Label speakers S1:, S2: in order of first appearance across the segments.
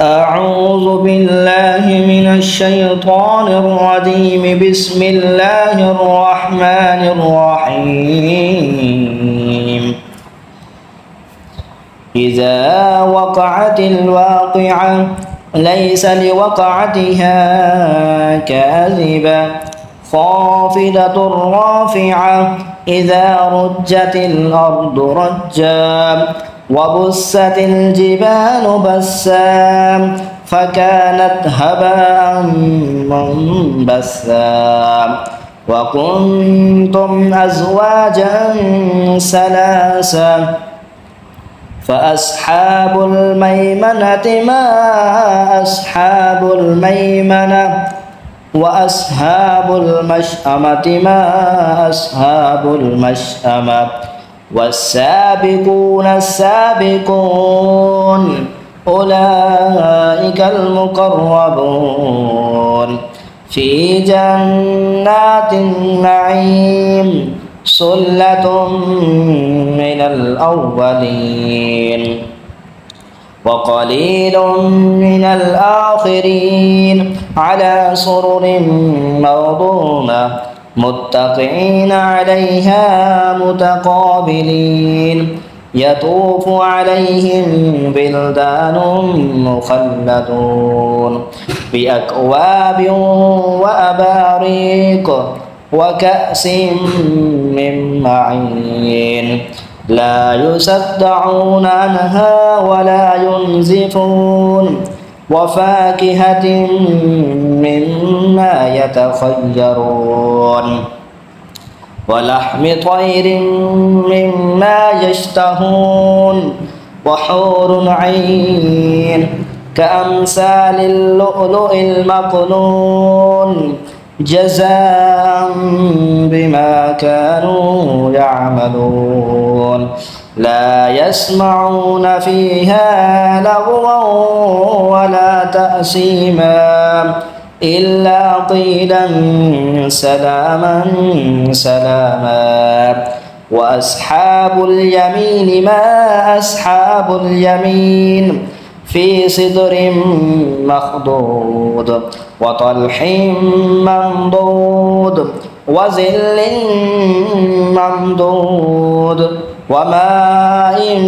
S1: أعوذ بالله من الشيطان الرجيم. بسم الله الرحمن الرحيم. إذا وقعت الواقعة ليس لوقعتها كاذبة خافضة رافعة إذا رجت الأرض رجا وبست الجبال بسا فكانت هباء منبثا وكنتم أزواجا ثلاثا فأصحاب الميمنة ما أصحاب الميمنة وأصحاب المشأمة ما أصحاب المشأمة والسابقون السابقون أولئك المقربون في جنات النعيم ثلة من الأولين وقليل من الآخرين على سرر موضونة متكئين عليها متقابلين يطوف عليهم بلدان مخلدون بأكواب وأباريق وكأس من معين لا يصدعون عنها ولا ينزفون وفاكهة مما يتخيرون ولحم طير مما يشتهون وحور عين كأمثال اللؤلؤ المكنون جزاء بما كانوا يعملون لا يسمعون فيها لغوا ولا تأثيما إلا قيلا سلاما سلاما وأصحاب اليمين ما أصحاب اليمين في سدر مخضود وطلح منضود وظل ممدود وماء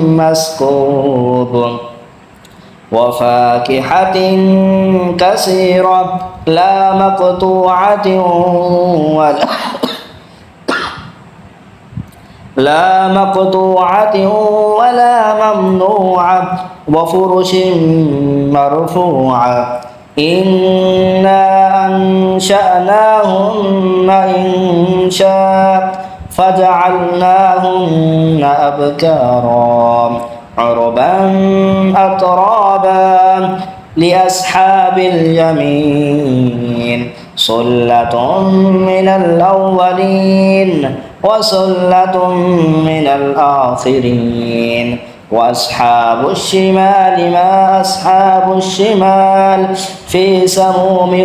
S1: مسكوب وفاكهة كثيرة لا مقطوعة ولا ممنوعة وفرش مرفوعة إنا أنشأناهن إنشاء فجعلناهن أبكارا عربا أترابا لأصحاب اليمين ثلة من الأولين وثلة من الآخرين وأصحاب الشمال ما أصحاب الشمال في سموم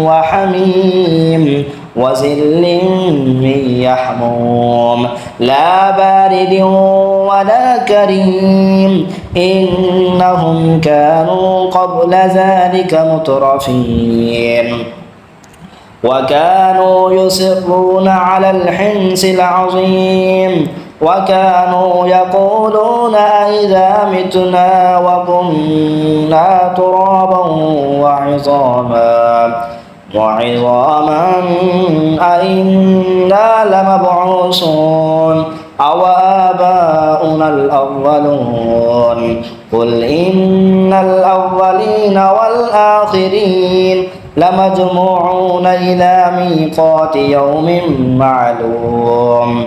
S1: وحميم وظل من يحموم لا بارد ولا كريم إنهم كانوا قبل ذلك مترفين وكانوا يصرون على الحنث العظيم وكانوا يقولون أئذا متنا وكنا ترابا وعظاما أئنا لمبعوثون أو آباؤنا الأولون قل إن الأولين والآخرين لمجموعون إلى ميقات يوم معلوم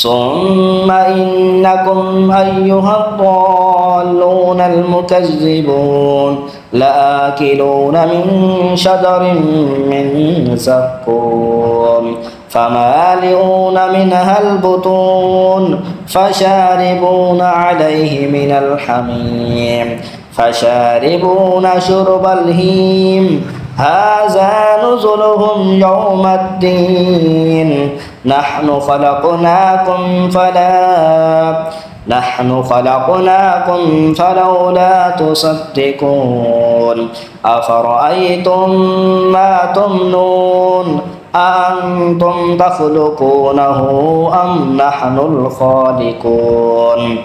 S1: ثم إنكم أيها الضالون المكذبون لآكلون من شجر من زقوم فمالئون منها البطون فشاربون عليه من الحميم فشاربون شرب الهيم هذا نزلهم يوم الدين نحن خلقناكم فلا نحن خلقناكم فلولا تصدقون أفرأيتم ما تمنون أأنتم تخلقونه أم نحن الخالقون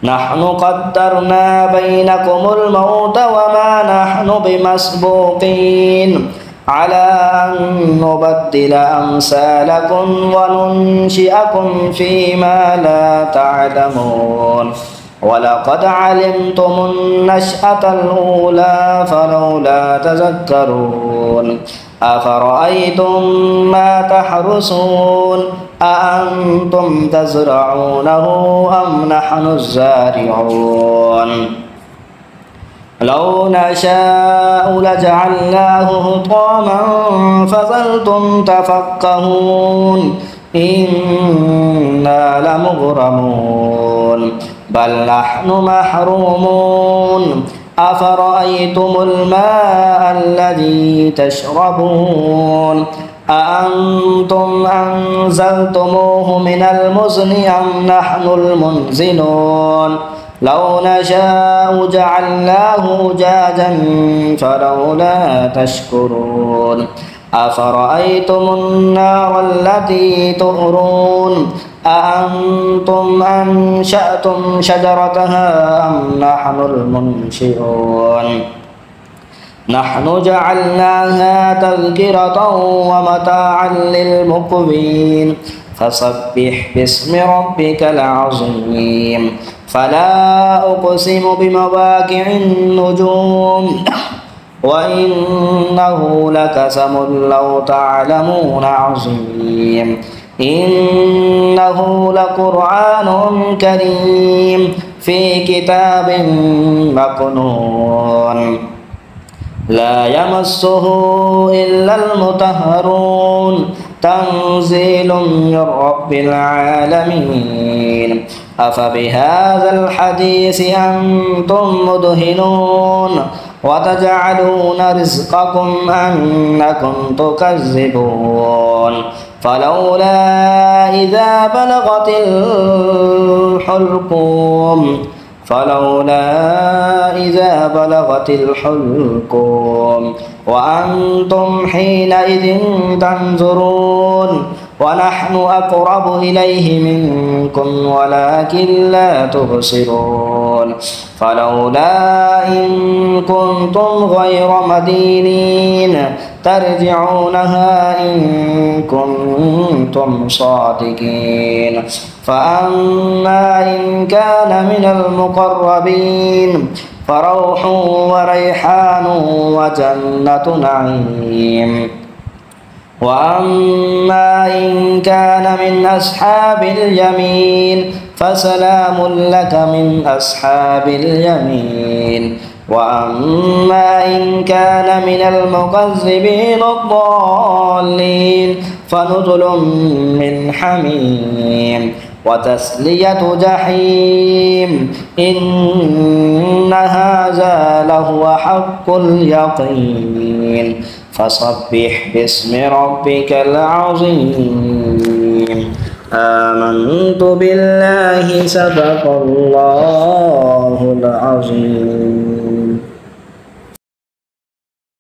S1: نحن قدرنا بينكم الموت وما نحن بمسبوقين على أن نبدل أمثالكم وننشئكم فيما لا تعلمون ولقد علمتم النشأة الأولى فلولا تذكرون أفرأيتم ما تحرثون أأنتم تزرعونه أم نحن الزارعون لو نشاء لجعلناه حطاما فظلتم تفكهون إنا لمغرمون بل نحن محرومون أفرأيتم الماء الذي تشربون أأنتم أنزلتموه من المزن أم نحن المنزلون لو نشاء جعلناه أجاجا فلولا تشكرون أفرأيتم النار التي تؤرون أأنتم أنشأتم شجرتها أم نحن المنشئون نحن جعلناها تذكرة ومتاعا للمقوين فسبح باسم ربك العظيم فلا أقسم بمواقع النجوم وإنه لقسم لو تعلمون عظيم إنه لقرآن كريم في كتاب مكنون لا يمسه إلا المطهرون تنزيل من رب العالمين أفبهذا الحديث أنتم مدهنون وتجعلون رزقكم أنكم تكذبون فلولا إذا بلغت الحلقوم وأنتم حينئذ تنظرون ونحن أقرب إليه منكم ولكن لا تبصرون فلولا إن كنتم غير مدينين ترجعونها إن كنتم صادقين فأما إن كان من المقربين فروح وريحان وجنة نعيم وأما إن كان من أصحاب اليمين فسلام لك من أصحاب اليمين وأما إن كان من المكذبين الضالين فنزل من حميم وتسلية جحيم إن هذا لهو حق اليقين فسبح باسم ربك العظيم آمنت بالله صدق الله العظيم.